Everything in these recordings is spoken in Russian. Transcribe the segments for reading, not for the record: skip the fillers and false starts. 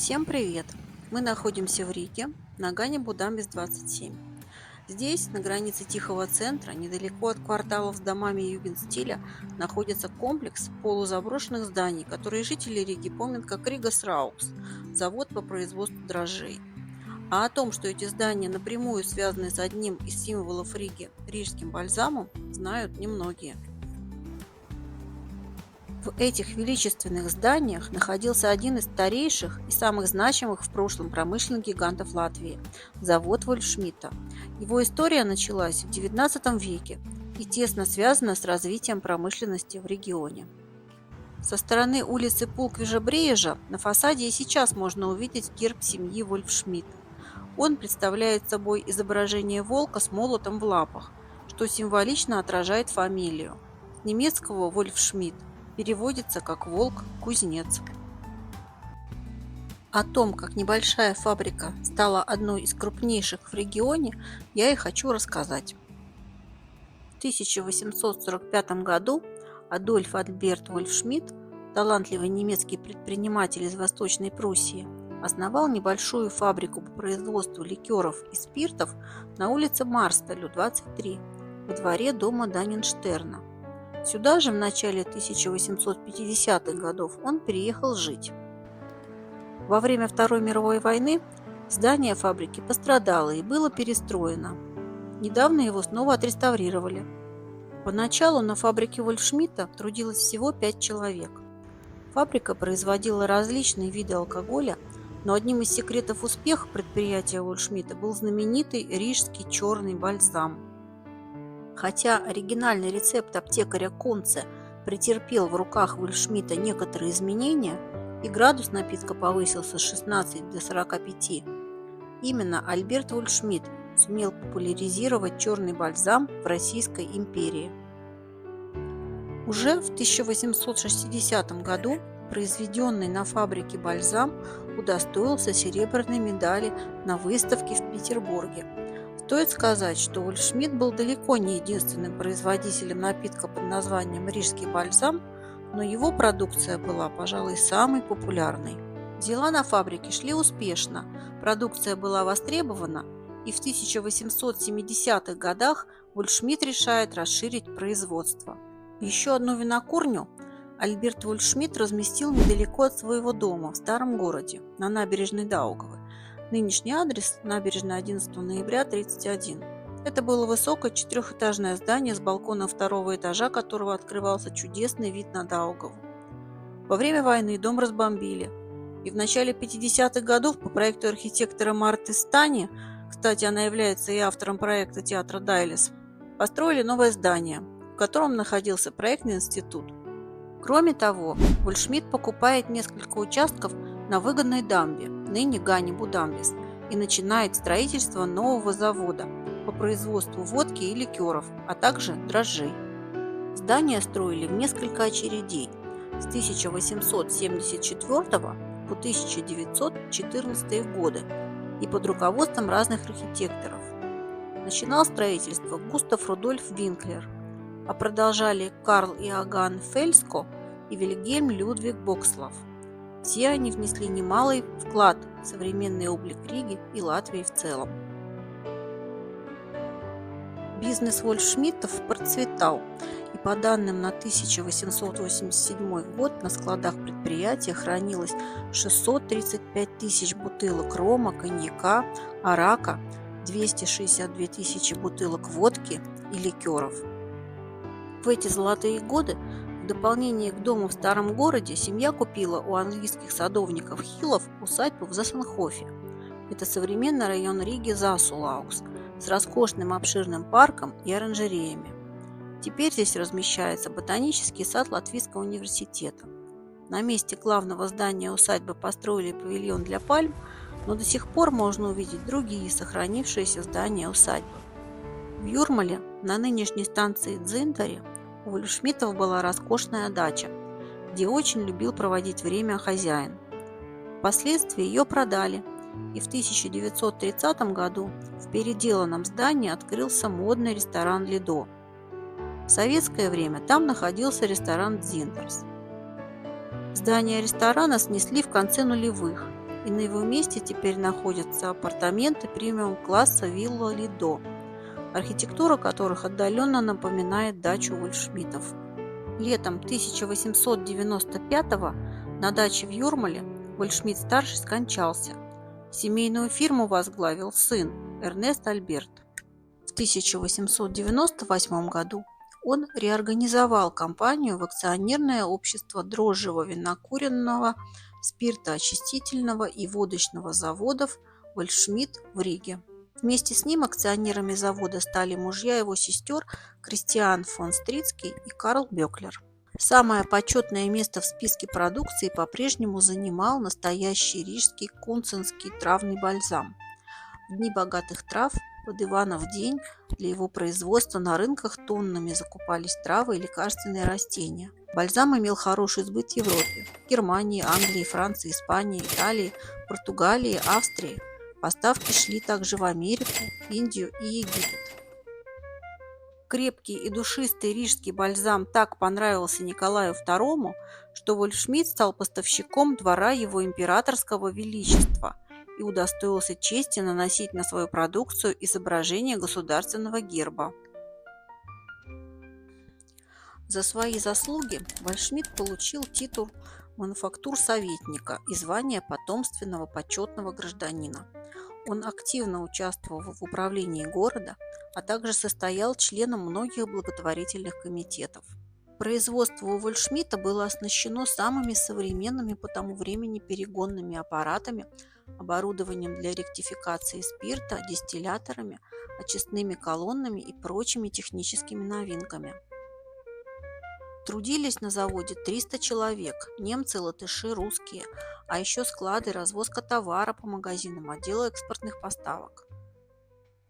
Всем привет! Мы находимся в Риге, на Гане Будамбис 27. Здесь, на границе Тихого центра, недалеко от кварталов с домами югенстиля, находится комплекс полузаброшенных зданий, которые жители Риги помнят как Ригас Раукс – завод по производству дрожжей. А о том, что эти здания напрямую связаны с одним из символов Риги – рижским бальзамом, знают немногие. В этих величественных зданиях находился один из старейших и самых значимых в прошлом промышленных гигантов Латвии – завод Вольфшмидта. Его история началась в XIX веке и тесно связана с развитием промышленности в регионе. Со стороны улицы Пулквижа-Бриежа на фасаде и сейчас можно увидеть герб семьи Вольфшмидт. Он представляет собой изображение волка с молотом в лапах, что символично отражает фамилию. С немецкого «Вольфшмидт» переводится как «волк-кузнец». О том, как небольшая фабрика стала одной из крупнейших в регионе, я и хочу рассказать. В 1845 году Адольф Альберт Вольфшмидт, талантливый немецкий предприниматель из Восточной Пруссии, основал небольшую фабрику по производству ликеров и спиртов на улице Марстелю, 23, во дворе дома Даннинштерна. Сюда же в начале 1850-х годов он переехал жить. Во время Второй мировой войны здание фабрики пострадало и было перестроено. Недавно его снова отреставрировали. Поначалу на фабрике Вольфшмидта трудилось всего 5 человек. Фабрика производила различные виды алкоголя, но одним из секретов успеха предприятия Вольфшмидта был знаменитый рижский черный бальзам. Хотя оригинальный рецепт аптекаря Кунце претерпел в руках Вольфшмидта некоторые изменения и градус напитка повысился с 16 до 45, именно Альберт Вольфшмидт сумел популяризировать черный бальзам в Российской империи. Уже в 1860 году произведенный на фабрике бальзам удостоился серебряной медали на выставке в Петербурге. Стоит сказать, что Вольфшмидт был далеко не единственным производителем напитка под названием рижский бальзам, но его продукция была, пожалуй, самой популярной. Дела на фабрике шли успешно, продукция была востребована, и в 1870-х годах Вольфшмидт решает расширить производство. Еще одну винокурню Альберт Вольфшмидт разместил недалеко от своего дома в старом городе, на набережной Даугавы. Нынешний адрес – набережная 11 ноября, 31. Это было высокое четырехэтажное здание с балконом второго этажа, которого открывался чудесный вид на Даугаву. Во время войны дом разбомбили, и в начале 50-х годов по проекту архитектора Марты Стани, кстати, она является и автором проекта театра Дайлес, построили новое здание, в котором находился проектный институт. Кроме того, Вольфшмидт покупает несколько участков на выгодной дамбе, ныне Гане Будамбис, и начинает строительство нового завода по производству водки и ликеров, а также дрожжей. Здание строили в несколько очередей с 1874 по 1914 годы и под руководством разных архитекторов. Начинал строительство Густав Рудольф Винклер, а продолжали Карл Иоганн Фельско и Вильгельм Людвиг Бокслав. Все они внесли немалый вклад в современный облик Риги и Латвии в целом. Бизнес Вольфшмидтов процветал, и по данным на 1887 год на складах предприятия хранилось 635 тысяч бутылок рома, коньяка, арака, 262 тысячи бутылок водки и ликеров. В эти золотые годы в дополнение к дому в старом городе семья купила у английских садовников Хиллов усадьбу в Засенхофе. Это современный район Риги Засулаукс с роскошным обширным парком и оранжереями. Теперь здесь размещается ботанический сад Латвийского университета. На месте главного здания усадьбы построили павильон для пальм, но до сих пор можно увидеть другие сохранившиеся здания усадьбы. В Юрмале, на нынешней станции Дзинтари, у Вольфшмидтов была роскошная дача, где очень любил проводить время хозяин. Впоследствии ее продали, и в 1930 году в переделанном здании открылся модный ресторан «Лидо». В советское время там находился ресторан «Дзинтерс». Здание ресторана снесли в конце нулевых, и на его месте теперь находятся апартаменты премиум-класса «Вилла Лидо», архитектура которых отдаленно напоминает дачу Гольдшмидтов. Летом 1895 на даче в Юрмале Гольдшмидт-старший скончался. Семейную фирму возглавил сын Эрнест Альберт. В 1898 году он реорганизовал компанию в акционерное общество дрожжевого, винокуренного, спиртоочистительного и водочного заводов «Гольдшмидт» в Риге. Вместе с ним акционерами завода стали мужья его сестер Кристиан фон Стрицкий и Карл Бёклер. Самое почетное место в списке продукции по-прежнему занимал настоящий рижский кунценский травный бальзам. В дни богатых трав под Иванов день для его производства на рынках тоннами закупались травы и лекарственные растения. Бальзам имел хороший сбыт в Европе – Германии, Англии, Франции, Испании, Италии, Португалии, Австрии. Поставки шли также в Америку, Индию и Египет. Крепкий и душистый рижский бальзам так понравился Николаю II, что Гольдшмидт стал поставщиком двора его императорского величества и удостоился чести наносить на свою продукцию изображение государственного герба. За свои заслуги Гольдшмидт получил титул мануфактур-советника и звание потомственного почетного гражданина. Он активно участвовал в управлении города, а также состоял членом многих благотворительных комитетов. Производство у Гольдшмидта было оснащено самыми современными по тому времени перегонными аппаратами, оборудованием для ректификации спирта, дистилляторами, очистными колоннами и прочими техническими новинками. Трудились на заводе 300 человек – немцы, латыши, русские, а еще склады, развозка товара по магазинам, отдела экспортных поставок.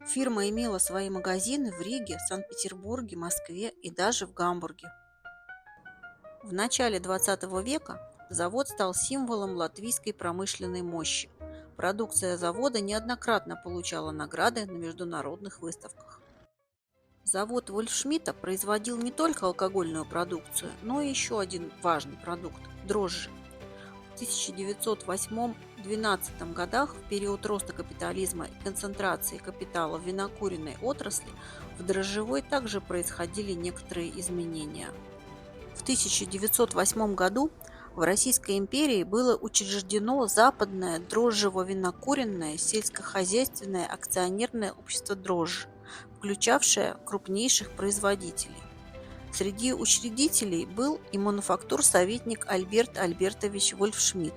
Фирма имела свои магазины в Риге, Санкт-Петербурге, Москве и даже в Гамбурге. В начале XX века завод стал символом латвийской промышленной мощи. Продукция завода неоднократно получала награды на международных выставках. Завод Гольдшмидта производил не только алкогольную продукцию, но и еще один важный продукт – дрожжи. В 1908-12 годах, в период роста капитализма и концентрации капитала в винокуренной отрасли, в дрожжевой также происходили некоторые изменения. В 1908 году в Российской империи было учреждено Западное дрожжево-винокуренное сельскохозяйственное акционерное общество дрожжи, включавшее крупнейших производителей. Среди учредителей был и мануфактур-советник Альберт Альбертович Гольдшмидт.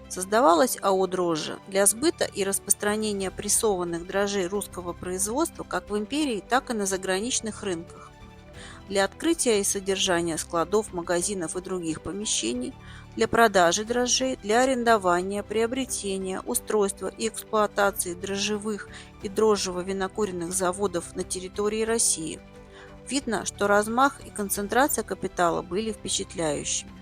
Создавалась АО «Дрожжи» для сбыта и распространения прессованных дрожжей русского производства как в империи, так и на заграничных рынках. Для открытия и содержания складов, магазинов и других помещений, для продажи дрожжей, для арендования, приобретения, устройства и эксплуатации дрожжевых и дрожжево-винокуренных заводов на территории России. Видно, что размах и концентрация капитала были впечатляющими.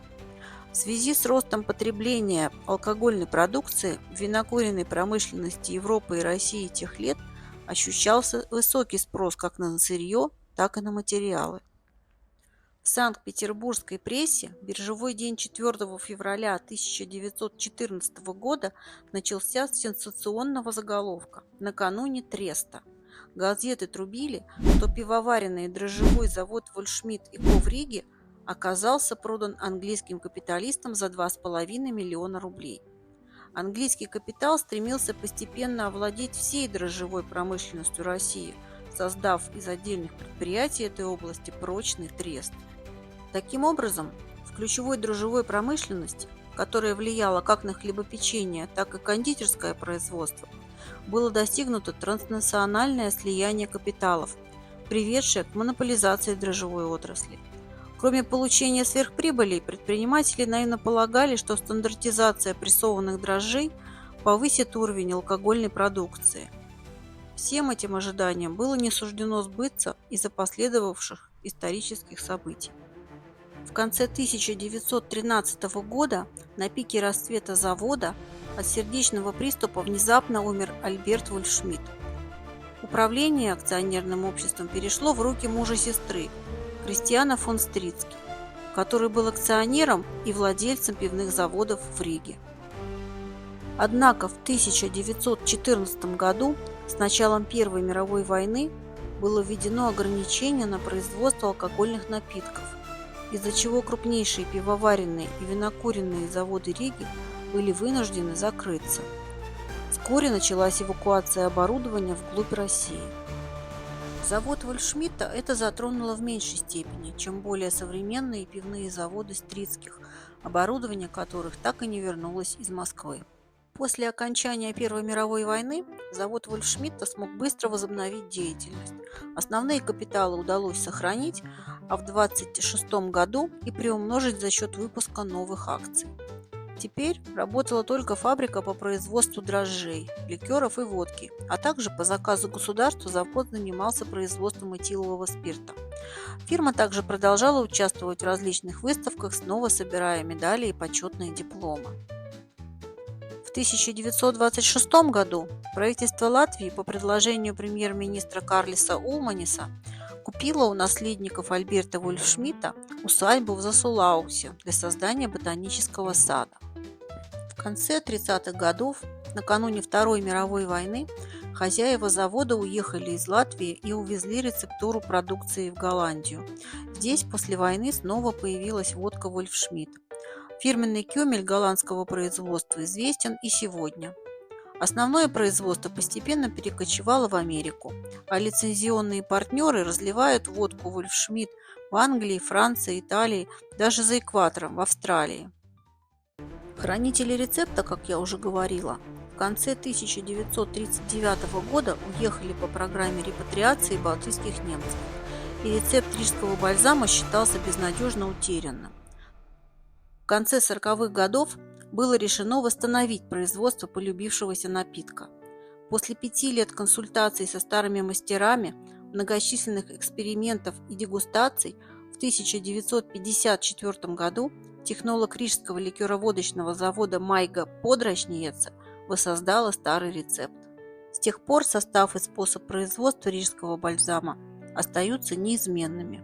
В связи с ростом потребления алкогольной продукции в винокуренной промышленности Европы и России тех лет ощущался высокий спрос как на сырье, так и на материалы. В Санкт-Петербургской прессе биржевой день 4 февраля 1914 года начался с сенсационного заголовка «Накануне треста». Газеты трубили, что пивоваренный дрожжевой завод Гольдшмидт и Ко в Риге оказался продан английским капиталистам за 2,5 миллиона рублей. Английский капитал стремился постепенно овладеть всей дрожжевой промышленностью России, создав из отдельных предприятий этой области прочный трест. Таким образом, в ключевой дрожжевой промышленности, которая влияла как на хлебопечение, так и кондитерское производство, было достигнуто транснациональное слияние капиталов, приведшее к монополизации дрожжевой отрасли. Кроме получения сверхприбылей, предприниматели наивно полагали, что стандартизация прессованных дрожжей повысит уровень алкогольной продукции. Всем этим ожиданиям было не суждено сбыться из-за последовавших исторических событий. В конце 1913 года, на пике расцвета завода, от сердечного приступа внезапно умер Альберт Гольдшмидт. Управление акционерным обществом перешло в руки мужа сестры, Кристиана фон Стрицкий, который был акционером и владельцем пивных заводов в Риге. Однако в 1914 году, с началом Первой мировой войны, было введено ограничение на производство алкогольных напитков, из-за чего крупнейшие пивоваренные и винокуренные заводы Риги были вынуждены закрыться. Вскоре началась эвакуация оборудования вглубь России. Завод Вольфшмидта это затронуло в меньшей степени, чем более современные пивные заводы стритских, оборудование которых так и не вернулось из Москвы. После окончания Первой мировой войны завод Вольфшмидта смог быстро возобновить деятельность. Основные капиталы удалось сохранить, а в 1926 году и приумножить за счет выпуска новых акций. Теперь работала только фабрика по производству дрожжей, ликеров и водки, а также по заказу государства завод занимался производством этилового спирта. Фирма также продолжала участвовать в различных выставках, снова собирая медали и почетные дипломы. В 1926 году правительство Латвии по предложению премьер-министра Карлиса Улманиса купило у наследников Альберта Вольфшмидта усадьбу в Засулаусе для создания ботанического сада. В конце 30-х годов, накануне Второй мировой войны, хозяева завода уехали из Латвии и увезли рецептуру продукции в Голландию. Здесь после войны снова появилась водка Вольфшмидт. Фирменный кюмель голландского производства известен и сегодня. Основное производство постепенно перекочевало в Америку, а лицензионные партнеры разливают водку Вольфшмидт в Англии, Франции, Италии, даже за экватором в Австралии. Хранители рецепта, как я уже говорила, в конце 1939 года уехали по программе репатриации балтийских немцев, и рецепт рижского бальзама считался безнадежно утерянным. В конце 40-х годов было решено восстановить производство полюбившегося напитка. После 5 лет консультаций со старыми мастерами, многочисленных экспериментов и дегустаций в 1954 году технолог рижского ликероводочного завода Майга Подрачниеца воссоздала старый рецепт. С тех пор состав и способ производства рижского бальзама остаются неизменными,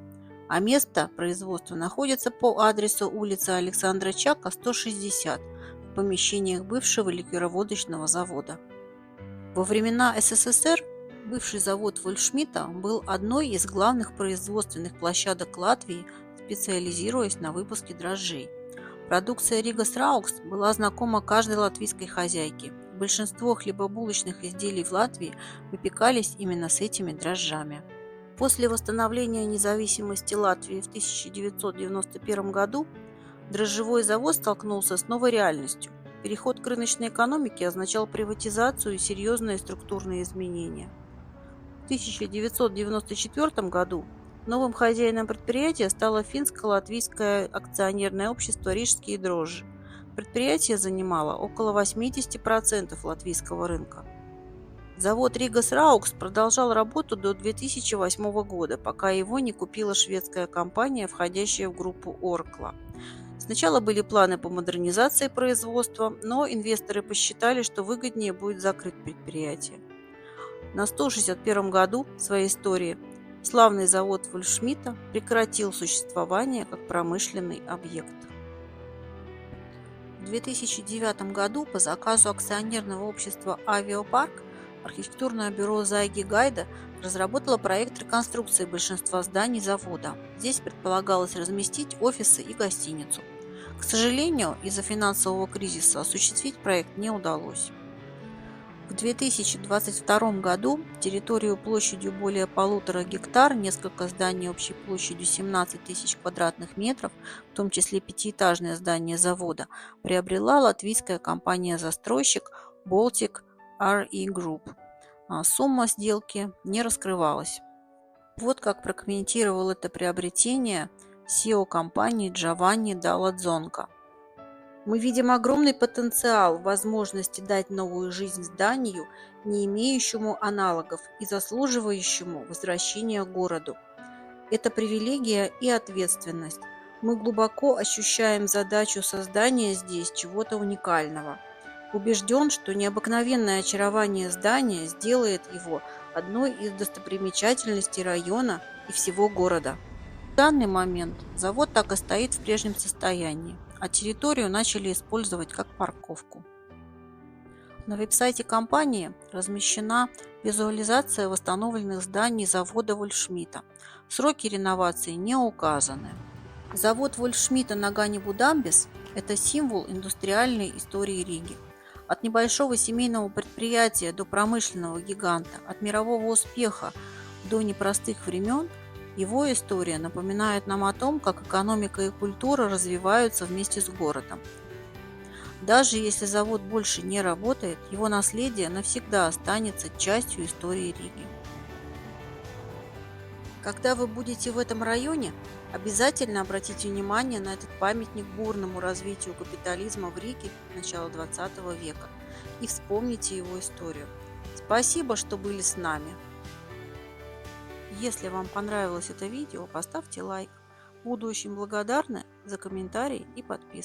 а место производства находится по адресу улица Александра Чака, 160, в помещениях бывшего ликероводочного завода. Во времена СССР бывший завод Вольфшмидта был одной из главных производственных площадок Латвии, специализируясь на выпуске дрожжей. Продукция Ригас Раукс была знакома каждой латвийской хозяйке. Большинство хлебобулочных изделий в Латвии выпекались именно с этими дрожжами. После восстановления независимости Латвии в 1991 году дрожжевой завод столкнулся с новой реальностью. Переход к рыночной экономике означал приватизацию и серьезные структурные изменения. В 1994 году новым хозяином предприятия стало финско-латвийское акционерное общество «Рижские дрожжи». Предприятие занимало около 80% латвийского рынка. Завод Ригас Раукс продолжал работу до 2008 года, пока его не купила шведская компания, входящая в группу Оркла. Сначала были планы по модернизации производства, но инвесторы посчитали, что выгоднее будет закрыть предприятие. На 161 году своей истории славный завод Вольфшмидта прекратил существование как промышленный объект. В 2009 году по заказу акционерного общества «Авиапарк» архитектурное бюро Зайги Гайда разработало проект реконструкции большинства зданий завода. Здесь предполагалось разместить офисы и гостиницу. К сожалению, из-за финансового кризиса осуществить проект не удалось. В 2022 году территорию площадью более 1,5 гектар, несколько зданий общей площадью 17 тысяч квадратных метров, в том числе пятиэтажное здание завода, приобрела латвийская компания-застройщик Baltic RE Group. Сумма сделки не раскрывалась. Вот как прокомментировал это приобретение CEO компании Джованни Далла Дзонка. Мы видим огромный потенциал в возможности дать новую жизнь зданию, не имеющему аналогов и заслуживающему возвращения к городу. Это привилегия и ответственность. Мы глубоко ощущаем задачу создания здесь чего-то уникального. Убежден, что необыкновенное очарование здания сделает его одной из достопримечательностей района и всего города. В данный момент завод так и стоит в прежнем состоянии, а территорию начали использовать как парковку. На веб-сайте компании размещена визуализация восстановленных зданий завода Вольфшмидта. Сроки реновации не указаны. Завод Вольфшмидта на Ганебу-Дамбес– это символ индустриальной истории Риги. От небольшого семейного предприятия до промышленного гиганта, от мирового успеха до непростых времен, его история напоминает нам о том, как экономика и культура развиваются вместе с городом. Даже если завод больше не работает, его наследие навсегда останется частью истории Риги. Когда вы будете в этом районе, обязательно обратите внимание на этот памятник бурному развитию капитализма в Риге начала 20 века и вспомните его историю. Спасибо, что были с нами. Если вам понравилось это видео, поставьте лайк. Буду очень благодарна за комментарии и подписку.